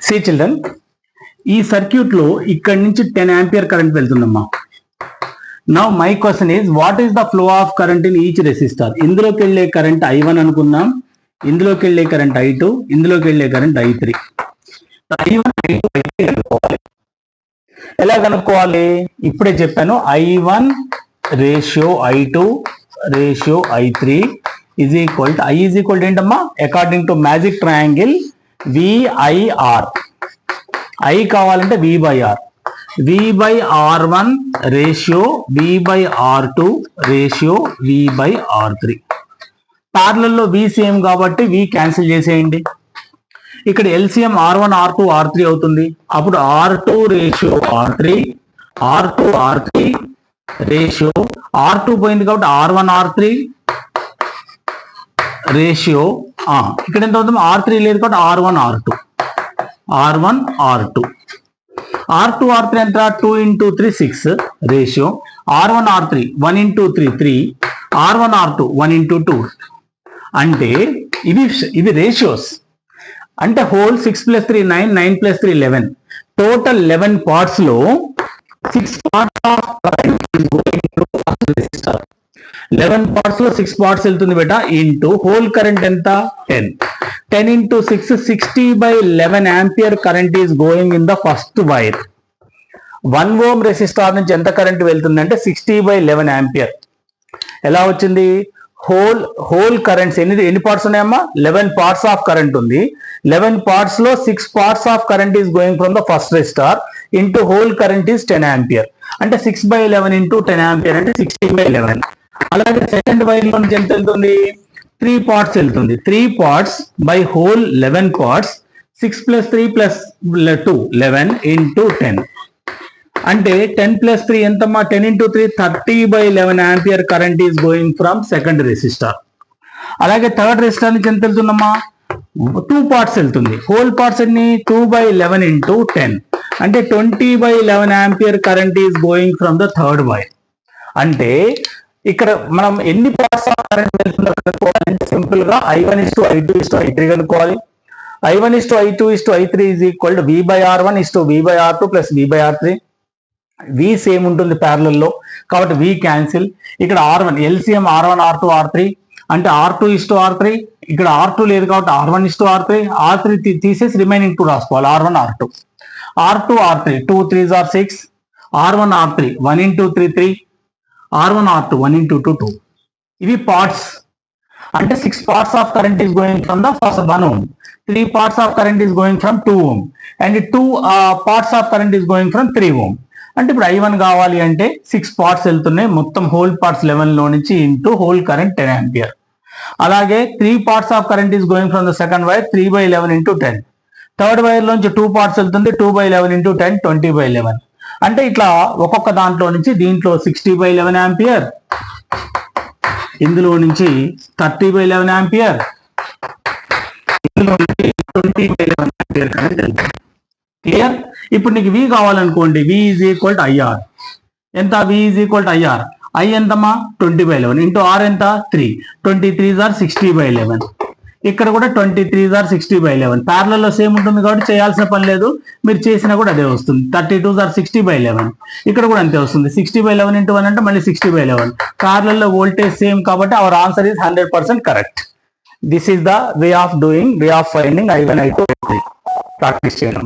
C children, ఈ circuit లో ఇక్కడ నుంచి 10 ఆంపియర్ కరెంట్ వెళ్తుందమ్మా. Now my question is what is the flow of current in each resistor? ఇందులోకి వెళ్ళే కరెంట్ I1 అనుకుందాం, ఇందులోకి వెళ్ళే కరెంట్ I2, ఇందులోకి వెళ్ళే current I3. I1 I2 I3 కనుక్కోవాలి. ఎలా కనుక్కోవాలి? ఇప్పుడే చెప్పాను, I1 ratio I2 ratio I3 is equal to I is equal to ఏంటమ్మా? According to magic triangle VIR. I కావాలంటే V/R. V/R1 ratio V/R2 ratio V/R3. Parallel V same కాబట్టి V cancel చేసేయండి. ఇక్కడ LCM R1 R2 R3 అవుతుంది. అప్పుడు R2 ratio R3, R2 R3 ratio R2 పోయింది కాబట్టి R1 R3 ratio ఇక్కడ ఎంత అవుతుంది? R3 లేదు కాబట్టి R1 R2, R1 R2. R2 R3 ఎంత? 2 into 3 6 ratio R1 R3 1 into 3 3, R1 R2 1 into 2. అంటే ఇవి రేషియోస్. అంటే హోల్ 6 + 3 9, 9 + 3 11, టోటల్ 11 పార్ట్స్ లో 6 parts of current is going through resistor. 11 parts లో 6 పార్ట్స్ వెళ్తుంది బేటా. ఇంటూ హోల్ కరెంట్ ఎంత? 10. 10 into 6 60/11 ampere current is going in the first wire. 1 ohm resistor నుంచి ఎంత current వెళ్తుందంటే 60/11 ampere. ఎలా వచ్చింది? హోల్ కరెంట్స్ ఎన్ని పార్ట్స్ ఉన్నాయమ్మా? 11 పార్ట్స్ ఆఫ్ కరెంట్ ఉంది. 11 పార్ట్స్ లో 6 parts of current is going from the first resistor into whole current is 10 ampere. అంటే 6/11 into 10 ampere అంటే 60/11. అలాగే సెకండ్ వైర్ లో నుంచి ఎంత వెళ్తుంది? 3 పార్ట్స్ వెళ్తుంది. 3 parts by whole 11 parts. 6 + 3 + 2 11 into 10. అంటే 10 + 3 ఎంతమ్మా? 10 into 3 30/11 ampere current is going from second resistor. అలాగే థర్డ్ రెసిస్టర్ నుంచి ఎంత వెళ్తుందమ్మా? 2 పార్ట్స్ వెళ్తుంది. హోల్ పార్ట్స్ అన్ని 2/11 into 10 అంటే 20/11 ampere current is going from the third wire. అంటే ఇక్కడ మనం ఎన్ని పార్ట్స్ ఆఫ్ కరెంట్ వెళ్తుందో కనుక్కోవాలంటే సింపుల్ గా I1 I2 I3 కనుక్కోవాలి. I1 I2 I3 is equal to V/R1 V/R2 V/R3. V same ఉంటుంది ప్యారలల్ లో కాబట్టి V క్యాన్సిల్. ఇక్కడ R1 LCM R1 R2 R3 అంటే R2 R3. ఇక్కడ R2 లేదు కాబట్టి R1 R3. R3 తీసేసి రిమైనింగ్ 2 రాసుకోవాలి. R1 R2 R3 2 3s are 6, R1 R3 1 into 3 3, R1 R2 1 into 2 2. ఇవి పార్ట్స్. అంటే 6 parts of current is going from the first 1 ohm, 3 parts of current is going from 2 ohm and 2 parts of current is going from 3 ohm. అంటే ఇప్పుడు I1 కావాలి అంటే 6 parts వెళ్తున్నాయి, మొత్తం whole parts 11 లో నుంచి ఇంటూ హోల్ కరెంట్ 10 ఆంపియర్. అలాగే 3 parts of current is going from the second wire 3/11 into 10. Third wire లోంచి 2 పార్ట్స్ వెళ్తుంది 2/11 into 10 20/11. అంటే ఇట్లా ఒక్కొక్క దాంట్లో నుంచి దీంట్లో 60/11 ఆంపియర్, ఇందులో నుంచి 30/11 ఆంపియర్, ఇందులో నుంచి 20/11 ఆంపియర్ కరెంట్ వెళ్తుంది. క్లియర్? ఇప్పుడు నీకు V కావాలనుకోండి, V is equal to IR. ఎంత? V is equal to IR. I ఎంతమ్మా? 20/11 ఇంటూ R ఎంత? 3. 23s are 60/11. ఇక్కడ కూడా 23s are 60/11. ప్యారలల్ లో సేమ్ ఉంటుంది కాబట్టి చేయాల్సిన పని లేదు, మీరు చేసినా కూడా అదే వస్తుంది. 32s are 60/11. ఇక్కడ కూడా అంతే వస్తుంది. 60/11 into 1 అంటే మళ్ళీ 60/11. ప్యారలల్ లో వోల్టేజ్ సేమ్ కాబట్టి our answer is 100% correct. This is the way of doing, way of finding I1 I2 I3. Practice చేయండి.